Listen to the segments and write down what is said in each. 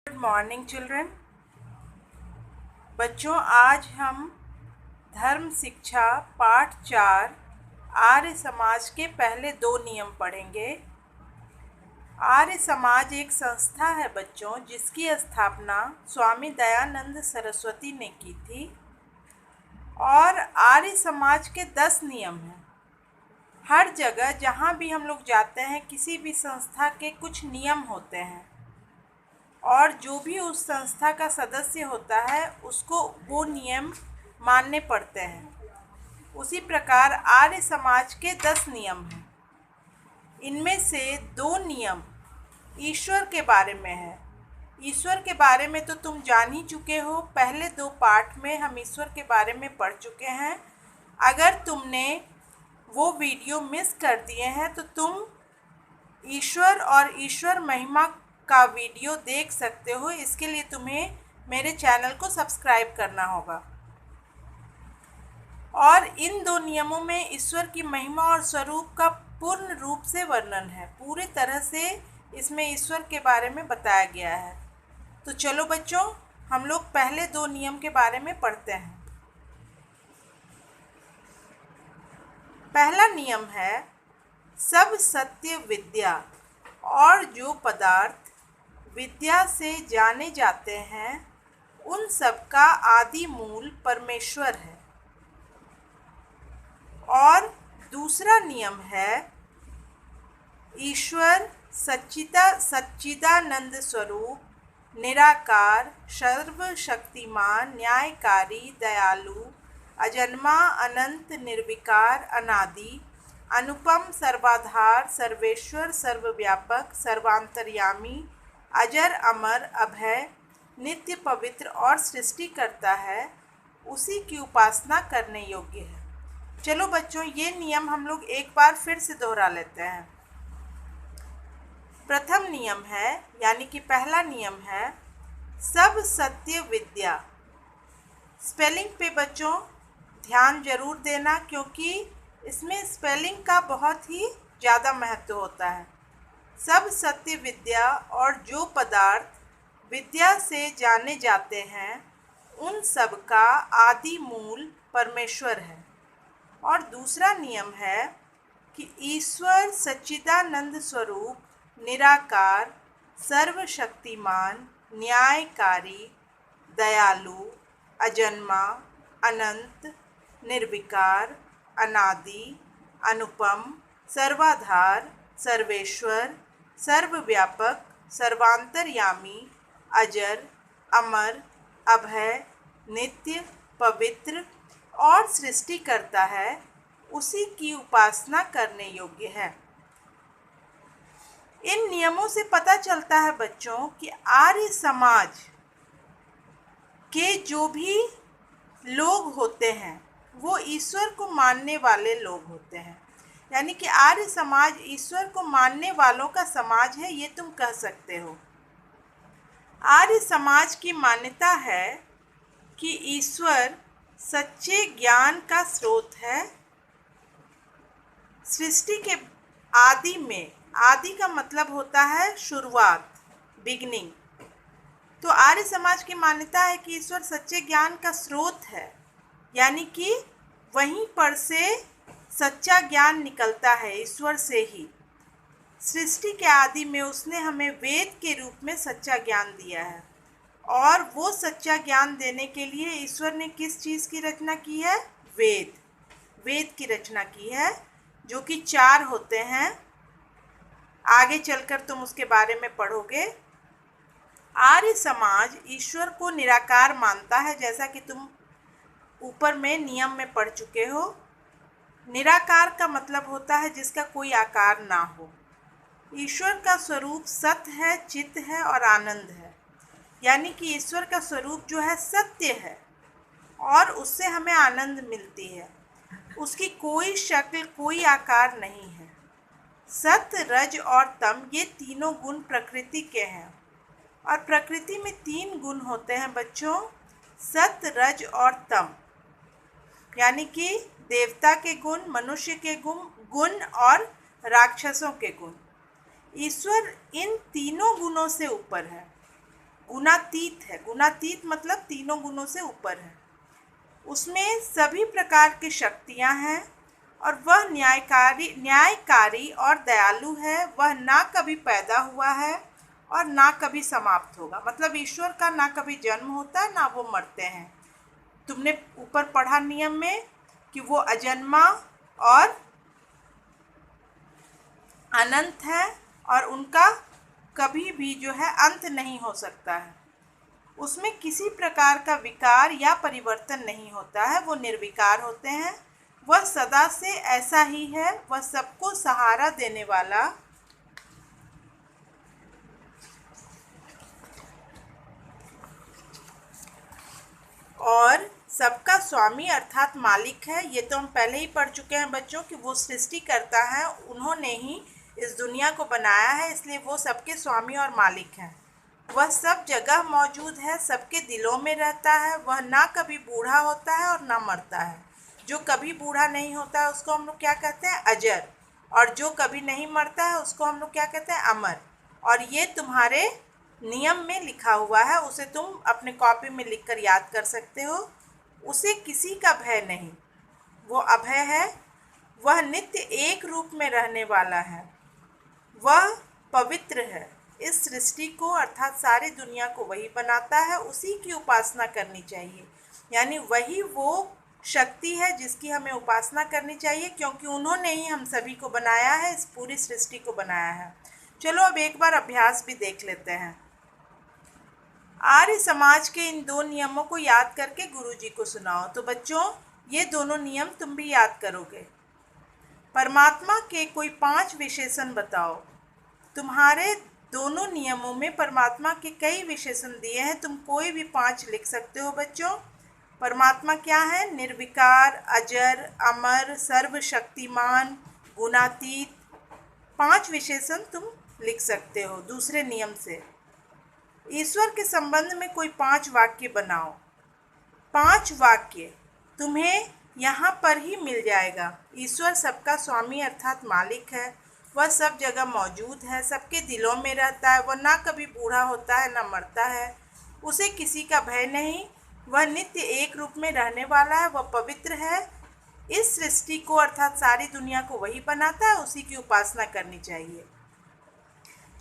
Good morning children. बच्चों, आज हम धर्म शिक्षा पाठ 4 आर्य समाज के पहले 2 नियम पढ़ेंगे। आर्य समाज एक संस्था है बच्चों, जिसकी स्थापना स्वामी दयानंद सरस्वती ने की थी। और आर्य समाज के 10 नियम हैं। हर जगह जहाँ भी हम लोग जाते हैं, किसी भी संस्था के कुछ नियम होते हैं और जो भी उस संस्था का सदस्य होता है उसको वो नियम मानने पड़ते हैं। उसी प्रकार आर्य समाज के 10 नियम हैं। इनमें से 2 नियम ईश्वर के बारे में है। ईश्वर के बारे में तो तुम जान ही चुके हो, पहले 2 पाठ में हम ईश्वर के बारे में पढ़ चुके हैं। अगर तुमने वो वीडियो मिस कर दिए हैं तो तुम ईश्वर और ईश्वर महिमा का वीडियो देख सकते हो। इसके लिए तुम्हें मेरे चैनल को सब्सक्राइब करना होगा। और इन 2 नियमों में ईश्वर की महिमा और स्वरूप का पूर्ण रूप से वर्णन है। पूरे तरह से इसमें ईश्वर के बारे में बताया गया है। तो चलो बच्चों, हम लोग पहले 2 नियम के बारे में पढ़ते हैं। पहला नियम है सब सत्य विद्या, और जो पदार्थ विद्या से जाने जाते हैं उन सब का आदि मूल परमेश्वर है। और दूसरा नियम है ईश्वर सच्चिदानंद स्वरूप, निराकार, सर्वशक्तिमान, न्यायकारी, दयालु, अजन्मा, अनंत, निर्विकार, अनादि, अनुपम, सर्वाधार, सर्वेश्वर, सर्वव्यापक, सर्वांतर्यामी, अजर, अमर, अभय, नित्य, पवित्र और सृष्टि करता है, उसी की उपासना करने योग्य है। चलो बच्चों, ये नियम हम लोग एक बार फिर से दोहरा लेते हैं। प्रथम नियम है, यानी कि पहला नियम है सब सत्य विद्या। स्पेलिंग पे बच्चों ध्यान जरूर देना, क्योंकि इसमें स्पेलिंग का बहुत ही ज़्यादा महत्व होता है। सब सत्य विद्या, और जो पदार्थ विद्या से जाने जाते हैं उन सब का आदि मूल परमेश्वर है। और दूसरा नियम है कि ईश्वर सच्चिदानंद स्वरूप, निराकार, सर्वशक्तिमान, न्यायकारी, दयालु, अजन्मा, अनंत, निर्विकार, अनादि, अनुपम, सर्वाधार, सर्वेश्वर, सर्वव्यापक, सर्वांतर्यामी, अजर, अमर, अभय, नित्य, पवित्र और सृष्टि करता है, उसी की उपासना करने योग्य है। इन नियमों से पता चलता है बच्चों कि आर्य समाज के जो भी लोग होते हैं वो ईश्वर को मानने वाले लोग होते हैं। यानी कि आर्य समाज ईश्वर को मानने वालों का समाज है, ये तुम कह सकते हो। आर्य समाज की मान्यता है कि ईश्वर सच्चे ज्ञान का स्रोत है। सृष्टि के आदि में, आदि का मतलब होता है शुरुआत, बिगनिंग। तो आर्य समाज की मान्यता है कि ईश्वर सच्चे ज्ञान का स्रोत है, यानी कि वहीं पर से सच्चा ज्ञान निकलता है, ईश्वर से ही। सृष्टि के आदि में उसने हमें वेद के रूप में सच्चा ज्ञान दिया है। और वो सच्चा ज्ञान देने के लिए ईश्वर ने किस चीज़ की रचना की है? वेद की रचना की है, जो कि 4 होते हैं। आगे चलकर तुम उसके बारे में पढ़ोगे। आर्य समाज ईश्वर को निराकार मानता है, जैसा कि तुम ऊपर में नियम में पढ़ चुके हो। निराकार का मतलब होता है जिसका कोई आकार ना हो। ईश्वर का स्वरूप सत्य है, चित्त है और आनंद है। यानी कि ईश्वर का स्वरूप जो है सत्य है और उससे हमें आनंद मिलती है। उसकी कोई शक्ल, कोई आकार नहीं है। सत्य, रज और तम, ये तीनों गुण प्रकृति के हैं। और प्रकृति में 3 गुण होते हैं बच्चों, सत्य, रज और तम। यानी कि देवता के गुण, मनुष्य के गुण और राक्षसों के गुण। ईश्वर इन तीनों गुणों से ऊपर है। गुणातीत है। गुणातीत मतलब तीनों गुणों से ऊपर है। उसमें सभी प्रकार की शक्तियां हैं और वह न्यायकारी और दयालु है। वह ना कभी पैदा हुआ है और ना कभी समाप्त होगा। मतलब ईश्वर का ना कभी जन्म होता है ना वो मरते हैं। तुमने ऊपर पढ़ा नियम में कि वो अजन्मा और अनंत है और उनका कभी भी जो है अंत नहीं हो सकता है। उसमें किसी प्रकार का विकार या परिवर्तन नहीं होता है। वो निर्विकार होते हैं। वह सदा से ऐसा ही है। वह सबको सहारा देने वाला और सबका स्वामी अर्थात मालिक है। ये तो हम पहले ही पढ़ चुके हैं बच्चों कि वो सृष्टि करता है, उन्होंने ही इस दुनिया को बनाया है, इसलिए वो सबके स्वामी और मालिक हैं। वह सब जगह मौजूद है, सबके दिलों में रहता है। वह ना कभी बूढ़ा होता है और ना मरता है। जो कभी बूढ़ा नहीं होता है उसको हम लोग क्या कहते हैं? अजर। और जो कभी नहीं मरता है उसको हम लोग क्या कहते हैं? अमर। और ये तुम्हारे नियम में लिखा हुआ है, उसे तुम अपने कॉपी में लिखकर याद कर सकते हो। उसे किसी का भय नहीं, वो अभय है। वह नित्य एक रूप में रहने वाला है। वह पवित्र है। इस सृष्टि को अर्थात सारी दुनिया को वही बनाता है, उसी की उपासना करनी चाहिए। यानी वही वो शक्ति है जिसकी हमें उपासना करनी चाहिए, क्योंकि उन्होंने ही हम सभी को बनाया है, इस पूरी सृष्टि को बनाया है। चलो अब एक बार अभ्यास भी देख लेते हैं। आर्य समाज के इन दो नियमों को याद करके गुरुजी को सुनाओ। तो बच्चों ये दोनों नियम तुम भी याद करोगे। परमात्मा के कोई 5 विशेषण बताओ। तुम्हारे दोनों नियमों में परमात्मा के कई विशेषण दिए हैं, तुम कोई भी 5 लिख सकते हो बच्चों। परमात्मा क्या है? निर्विकार, अजर, अमर, सर्वशक्तिमान, गुणातीत। 5 विशेषण तुम लिख सकते हो दूसरे नियम से। ईश्वर के संबंध में कोई 5 वाक्य बनाओ। 5 वाक्य तुम्हें यहाँ पर ही मिल जाएगा। ईश्वर सबका स्वामी अर्थात मालिक है। वह सब जगह मौजूद है, सबके दिलों में रहता है। वह ना कभी बूढ़ा होता है ना मरता है। उसे किसी का भय नहीं। वह नित्य एक रूप में रहने वाला है। वह पवित्र है। इस सृष्टि को अर्थात सारी दुनिया को वही बनाता है, उसी की उपासना करनी चाहिए।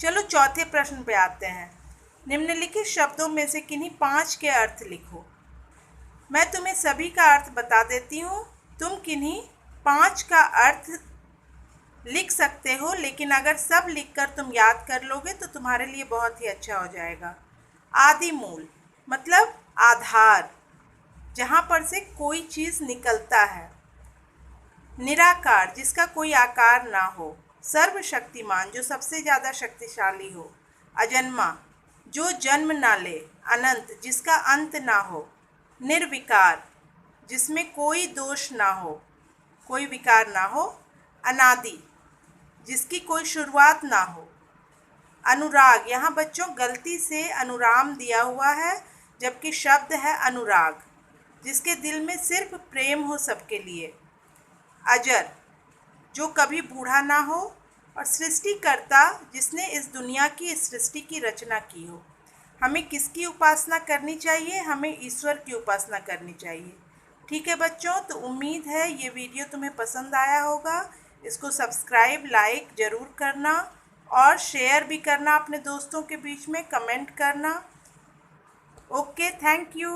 चलो चौथे प्रश्न पे आते हैं। निम्नलिखित शब्दों में से किन्हीं 5 के अर्थ लिखो। मैं तुम्हें सभी का अर्थ बता देती हूँ, तुम किन्हीं 5 का अर्थ लिख सकते हो, लेकिन अगर सब लिखकर तुम याद कर लोगे तो तुम्हारे लिए बहुत ही अच्छा हो जाएगा। आदि मूल मतलब आधार, जहाँ पर से कोई चीज़ निकलता है। निराकार, जिसका कोई आकार ना हो। सर्वशक्तिमान, जो सबसे ज़्यादा शक्तिशाली हो। अजन्मा, जो जन्म ना ले। अनंत, जिसका अंत ना हो। निर्विकार, जिसमें कोई दोष ना हो, कोई विकार ना हो। अनादि, जिसकी कोई शुरुआत ना हो। अनुराग, यहाँ बच्चों गलती से अनुराम दिया हुआ है, जबकि शब्द है अनुराग, जिसके दिल में सिर्फ प्रेम हो सबके लिए। अजर, जो कभी बूढ़ा ना हो। और सृष्टिकर्ता, जिसने इस दुनिया की, इस सृष्टि की रचना की हो। हमें किसकी उपासना करनी चाहिए? हमें ईश्वर की उपासना करनी चाहिए। ठीक है बच्चों, तो उम्मीद है ये वीडियो तुम्हें पसंद आया होगा। इसको सब्सक्राइब, लाइक ज़रूर करना और शेयर भी करना अपने दोस्तों के बीच में, कमेंट करना। Okay, thank you.